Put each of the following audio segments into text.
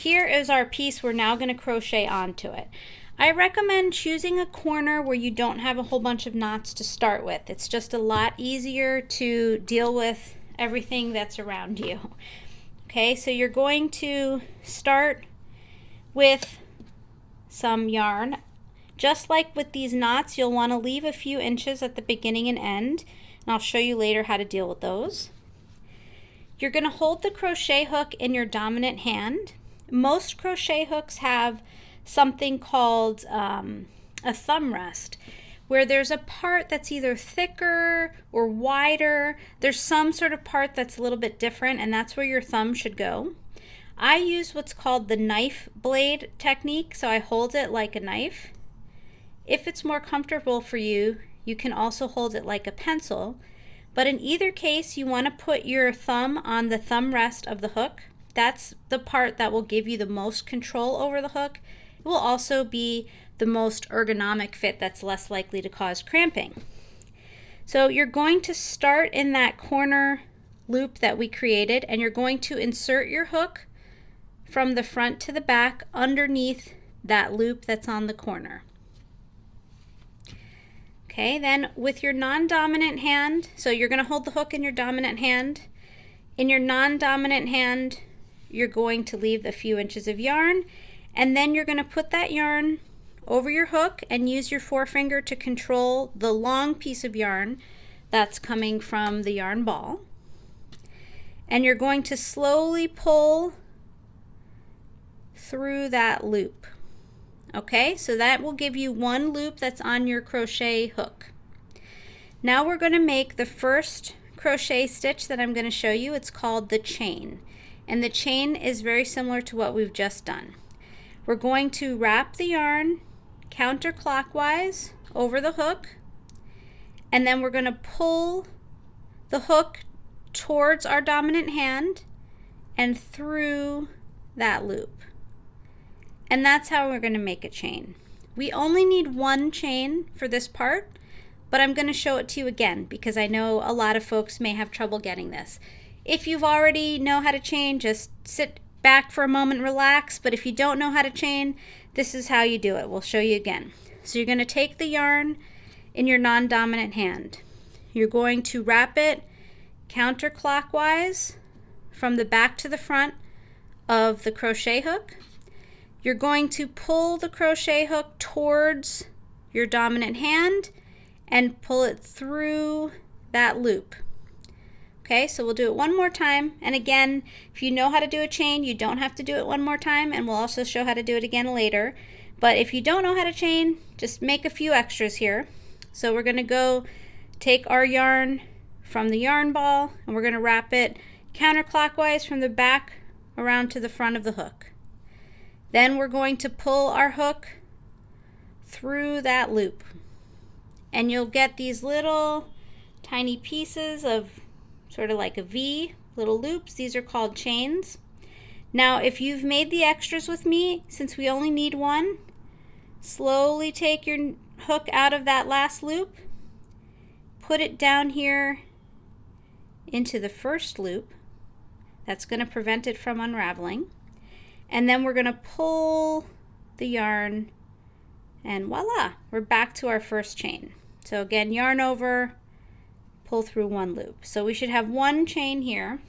Here is our piece we're now going to crochet onto it. I recommend choosing a corner where you don't have a whole bunch of knots to start with. It's just a lot easier to deal with everything that's around you. Okay, so you're going to start with some yarn. Just like with these knots, you'll want to leave a few inches at the beginning and end, and I'll show you later how to deal with those. You're going to hold the crochet hook in your dominant hand. Most crochet hooks have something called a thumb rest, where there's a part that's either thicker or wider. There's some sort of part that's a little bit different, and that's where your thumb should go. I use what's called the knife blade technique, so I hold it like a knife. If it's more comfortable for you, you can also hold it like a pencil, but in either case, you want to put your thumb on the thumb rest of the hook. That's the part that will give you the most control over the hook. It will also be the most ergonomic fit that's less likely to cause cramping. So you're going to start in that corner loop that we created, and you're going to insert your hook from the front to the back underneath that loop that's on the corner. Okay, then with your non-dominant hand, so you're going to hold the hook in your dominant hand. In your non-dominant hand, you're going to leave a few inches of yarn, and then you're going to put that yarn over your hook and use your forefinger to control the long piece of yarn that's coming from the yarn ball. And you're going to slowly pull through that loop. Okay, so that will give you one loop that's on your crochet hook. Now we're going to make the first crochet stitch that I'm going to show you. It's called the chain. And the chain is very similar to what we've just done. We're going to wrap the yarn counterclockwise over the hook, and then we're going to pull the hook towards our dominant hand and through that loop. And that's how we're going to make a chain. We only need one chain for this part, but I'm going to show it to you again because I know a lot of folks may have trouble getting this. If you've already know how to chain, just sit back for a moment, relax. But if you don't know how to chain, this is how you do it. We'll show you again. So you're going to take the yarn in your non-dominant hand. You're going to wrap it counterclockwise from the back to the front of the crochet hook. You're going to pull the crochet hook towards your dominant hand and pull it through that loop. Okay, so we'll do it one more time. And again, if you know how to do a chain, you don't have to do it one more time, and we'll also show how to do it again later. But if you don't know how to chain, just make a few extras here. So we're going to go take our yarn from the yarn ball, and we're going to wrap it counterclockwise from the back around to the front of the hook. Then we're going to pull our hook through that loop. And you'll get these little tiny pieces of sort of like a V, little loops. These are called chains. Now, if you've made the extras with me, since we only need one, slowly take your hook out of that last loop, put it down here into the first loop. That's going to prevent it from unraveling. And then we're going to pull the yarn, and voila, we're back to our first chain. So again, yarn over, pull through one loop. So we should have one chain here.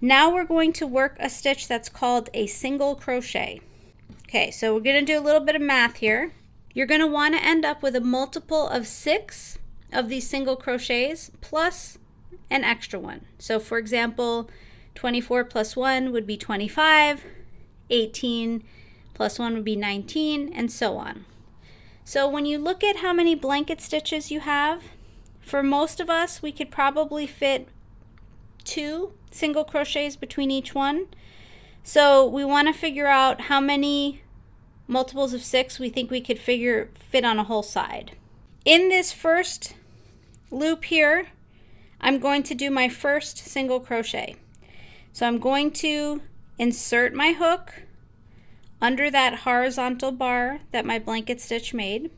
Now we're going to work a stitch that's called a single crochet. Okay, so we're going to do a little bit of math here. You're going to want to end up with a multiple of 6 of these single crochets plus an extra one. So for example, 24 plus 1 would be 25, 18 plus 1 would be 19, and so on. So when you look at how many blanket stitches you have, for most of us, we could probably fit 2 single crochets between each one. So we want to figure out how many multiples of 6 we think we could fit on a whole side. In this first loop here, I'm going to do my first single crochet. So I'm going to insert my hook under that horizontal bar that my blanket stitch made.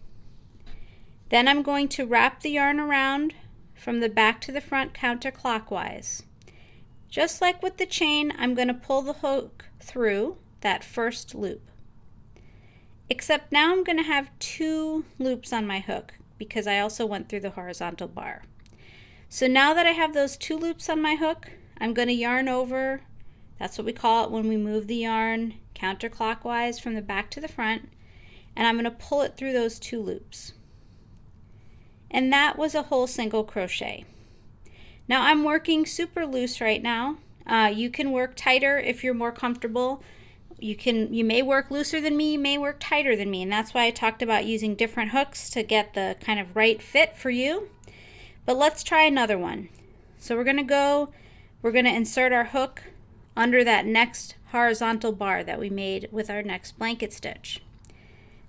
Then I'm going to wrap the yarn around from the back to the front counterclockwise. Just like with the chain, I'm going to pull the hook through that first loop. Except now I'm going to have 2 loops on my hook because I also went through the horizontal bar. So now that I have those 2 loops on my hook, I'm going to yarn over. That's what we call it when we move the yarn counterclockwise from the back to the front, and I'm going to pull it through those 2 loops. And that was a whole single crochet. Now I'm working super loose right now. You can work tighter if you're more comfortable. You may work looser than me, you may work tighter than me, and that's why I talked about using different hooks to get the kind of right fit for you. But let's try another one. So we're going to insert our hook under that next horizontal bar that we made with our next blanket stitch.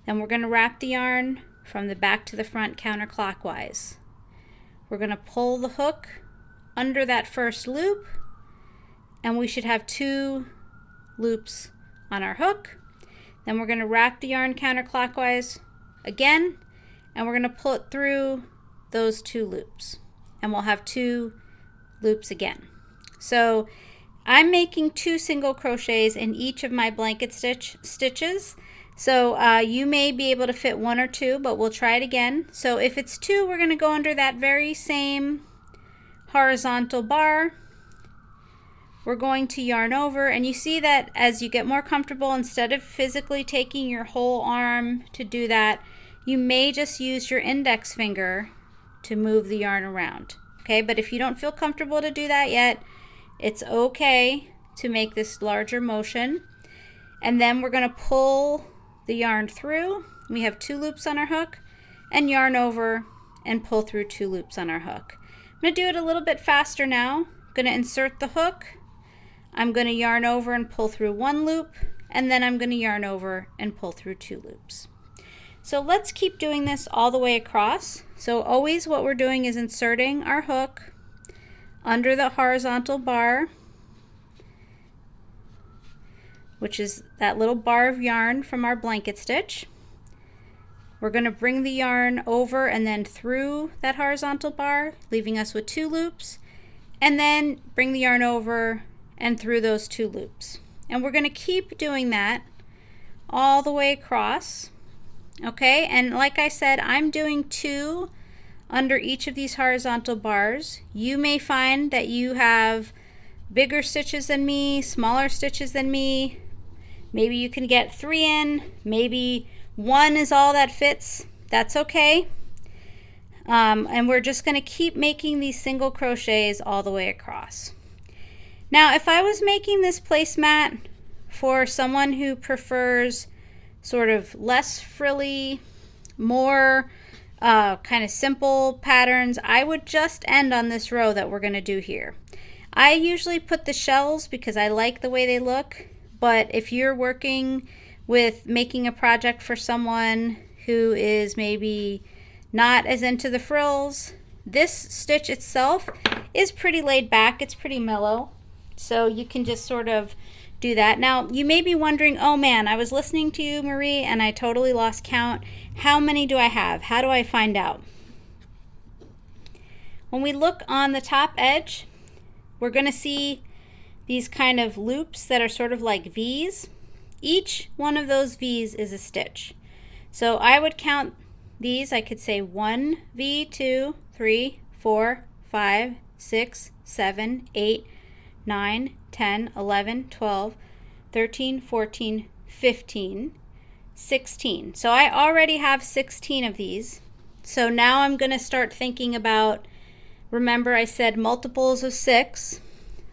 Then we're going to wrap the yarn from the back to the front counterclockwise. We're going to pull the hook under that first loop, and we should have 2 loops on our hook. Then we're going to wrap the yarn counterclockwise again, and we're going to pull it through those 2 loops, and we'll have 2 loops again. So I'm making 2 single crochets in each of my blanket stitches. So you may be able to fit 1 or 2, but we'll try it again. So if it's 2, we're going to go under that very same horizontal bar. We're going to yarn over, and you see that as you get more comfortable, instead of physically taking your whole arm to do that, you may just use your index finger to move the yarn around. Okay, but if you don't feel comfortable to do that yet, it's okay to make this larger motion. And then we're going to pull the yarn through. We have 2 loops on our hook, and yarn over and pull through 2 loops on our hook. I'm going to do it a little bit faster now. I'm going to insert the hook. I'm going to yarn over and pull through 1 loop, and then I'm going to yarn over and pull through 2 loops. So let's keep doing this all the way across. So always what we're doing is inserting our hook under the horizontal bar, which is that little bar of yarn from our blanket stitch. We're going to bring the yarn over and then through that horizontal bar, leaving us with 2 loops, and then bring the yarn over and through those 2 loops. And we're going to keep doing that all the way across. Okay, and like I said, I'm doing 2 under each of these horizontal bars. You may find that you have bigger stitches than me, smaller stitches than me. Maybe you can get 3 in, maybe 1 is all that fits. That's okay. And we're just going to keep making these single crochets all the way across. Now, if I was making this placemat for someone who prefers sort of less frilly, more kind of simple patterns, I would just end on this row that we're going to do here. I usually put the shells because I like the way they look, but if you're working with making a project for someone who is maybe not as into the frills, this stitch itself is pretty laid back, it's pretty mellow, so you can just sort of do that. Now you may be wondering, oh man, I was listening to you, Marie, and I totally lost count. How many do I have? How do I find out? When we look on the top edge, we're going to see these kind of loops that are sort of like V's. Each one of those V's is a stitch. So I would count these. I could say 1 V, 2, 3, 4, 5, 6, 7, 8, 9, 10, 11, 12, 13, 14, 15, 16. So I already have 16 of these. So now I'm going to start thinking about, remember I said multiples of 6.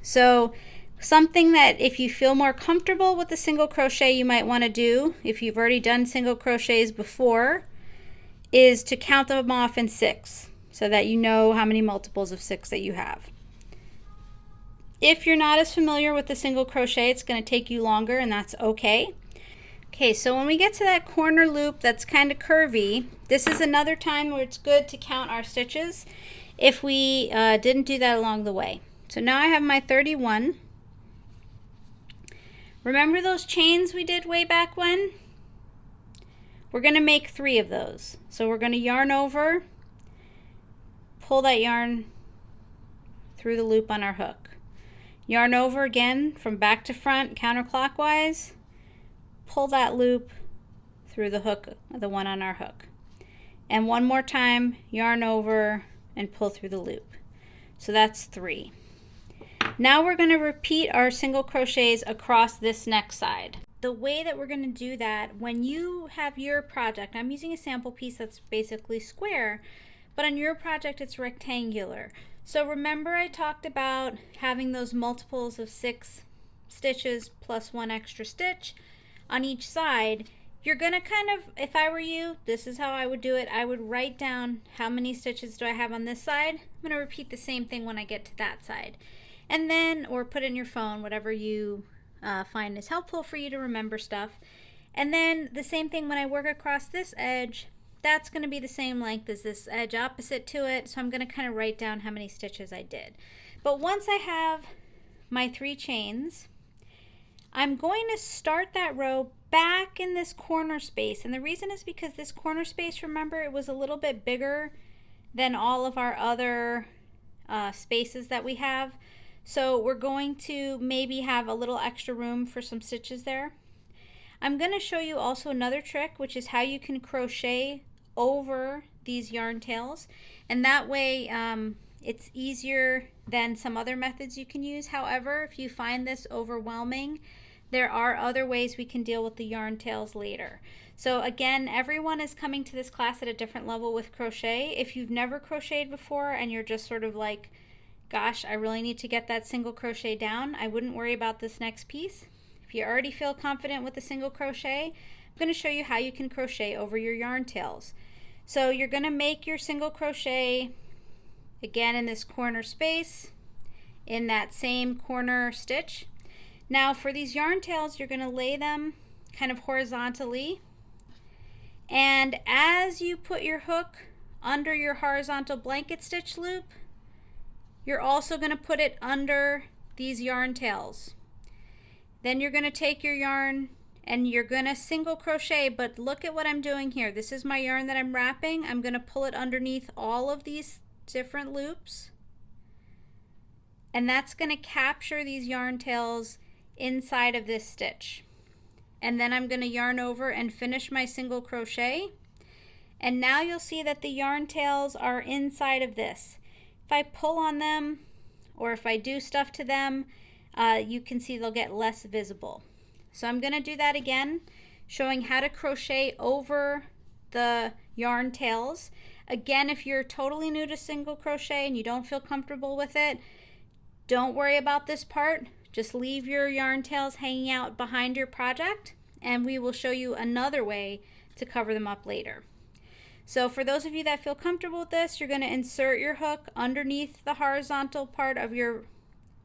So something that if you feel more comfortable with the single crochet you might want to do, if you've already done single crochets before, is to count them off in 6 so that you know how many multiples of 6 that you have. If you're not as familiar with the single crochet, it's going to take you longer, and that's okay. Okay, so when we get to that corner loop that's kind of curvy, this is another time where it's good to count our stitches if we didn't do that along the way. So now I have my 31. Remember those chains we did way back when? We're going to make 3 of those. So we're going to yarn over, pull that yarn through the loop on our hook. Yarn over again from back to front counterclockwise, pull that loop through the hook, the one on our hook. And one more time, yarn over and pull through the loop. So that's 3. Now we're going to repeat our single crochets across this next side. The way that we're going to do that, when you have your project, I'm using a sample piece that's basically square, but on your project it's rectangular. So remember I talked about having those multiples of 6 stitches plus 1 extra stitch on each side. You're going to kind of, if I were you, this is how I would do it. I would write down how many stitches do I have on this side. I'm going to repeat the same thing when I get to that side. And then, or put it in your phone, whatever you find is helpful for you to remember stuff. And then the same thing when I work across this edge, that's going to be the same length as this edge opposite to it. So I'm going to kind of write down how many stitches I did. But once I have my 3 chains, I'm going to start that row back in this corner space. And the reason is because this corner space, remember, it was a little bit bigger than all of our other spaces that we have. So we're going to maybe have a little extra room for some stitches there. I'm going to show you also another trick, which is how you can crochet over these yarn tails. And that way it's easier than some other methods you can use. However, if you find this overwhelming, there are other ways we can deal with the yarn tails later. So again, everyone is coming to this class at a different level with crochet. If you've never crocheted before and you're just sort of like, gosh, I really need to get that single crochet down, I wouldn't worry about this next piece. If you already feel confident with the single crochet, I'm going to show you how you can crochet over your yarn tails. So you're going to make your single crochet again in this corner space in that same corner stitch. Now for these yarn tails, you're going to lay them kind of horizontally, and as you put your hook under your horizontal blanket stitch loop, you're also going to put it under these yarn tails. Then you're going to take your yarn and you're going to single crochet, but look at what I'm doing here. This is my yarn that I'm wrapping. I'm going to pull it underneath all of these different loops, and that's going to capture these yarn tails inside of this stitch. And then I'm going to yarn over and finish my single crochet. And now you'll see that the yarn tails are inside of this. If I pull on them or if I do stuff to them, you can see they'll get less visible. So I'm going to do that again, showing how to crochet over the yarn tails. Again, if you're totally new to single crochet and you don't feel comfortable with it, don't worry about this part. Just leave your yarn tails hanging out behind your project, and we will show you another way to cover them up later. So for those of you that feel comfortable with this, you're going to insert your hook underneath the horizontal part of your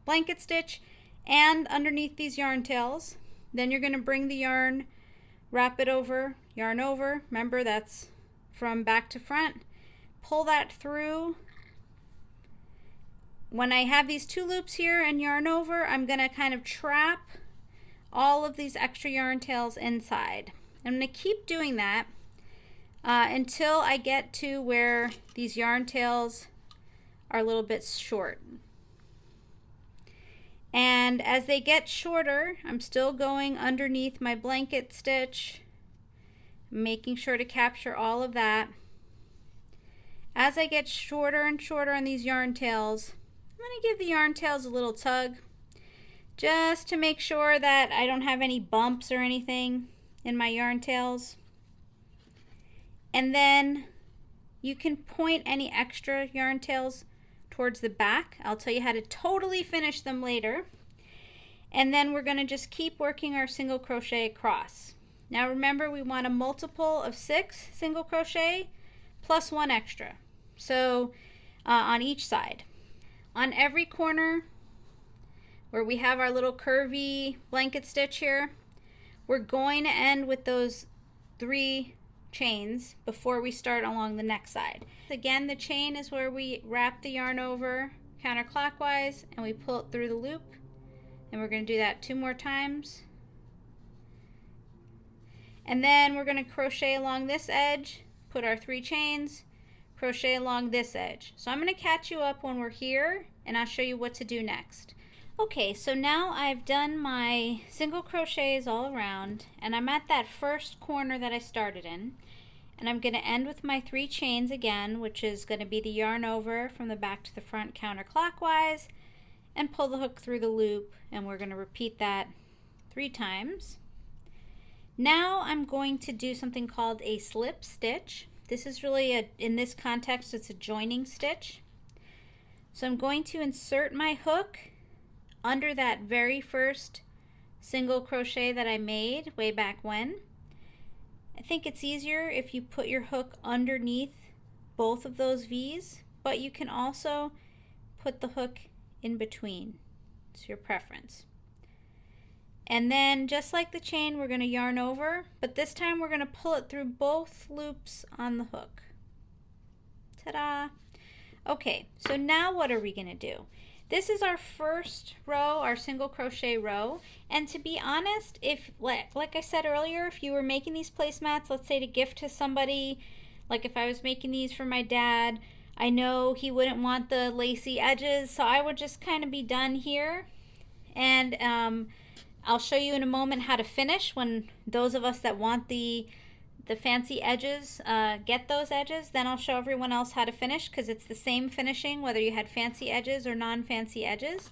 blanket stitch and underneath these yarn tails. Then you're going to bring the yarn, wrap it over, yarn over. Remember, that's from back to front. Pull that through. When I have these 2 loops here and yarn over, I'm going to kind of trap all of these extra yarn tails inside. I'm going to keep doing that until I get to where these yarn tails are a little bit short. And as they get shorter, I'm still going underneath my blanket stitch, making sure to capture all of that. As I get shorter and shorter on these yarn tails, I'm going to give the yarn tails a little tug just to make sure that I don't have any bumps or anything in my yarn tails. And then you can point any extra yarn tails towards the back. I'll tell you how to totally finish them later. And then we're going to just keep working our single crochet across. Now remember, we want a multiple of 6 single crochet plus 1 extra. So on each side. On every corner where we have our little curvy blanket stitch here, we're going to end with those 3 chains before we start along the next side. Again, the chain is where we wrap the yarn over counterclockwise and we pull it through the loop, and we're going to do that 2 more times. And then we're going to crochet along this edge, put our 3 chains, crochet along this edge. So I'm going to catch you up when we're here and I'll show you what to do next. Okay, so now I've done my single crochets all around, and I'm at that first corner that I started in, and I'm going to end with my 3 chains again, which is going to be the yarn over from the back to the front counterclockwise, and pull the hook through the loop, and we're going to repeat that 3 times. Now I'm going to do something called a slip stitch. This is really, in this context, it's a joining stitch. So I'm going to insert my hook under that very first single crochet that I made way back when. I think it's easier if you put your hook underneath both of those V's, but you can also put the hook in between. It's your preference. And then just like the chain, we're going to yarn over, but this time we're going to pull it through both loops on the hook. Ta-da! Okay, so now what are we going to do? This is our first row, our single crochet row, and to be honest, if like I said earlier, if you were making these placemats, let's say to gift to somebody, like if I was making these for my dad, I know he wouldn't want the lacy edges, so I would just kind of be done here. And I'll show you in a moment how to finish when those of us that want the fancy edges get those edges. Then I'll show everyone else how to finish, because it's the same finishing whether you had fancy edges or non-fancy edges.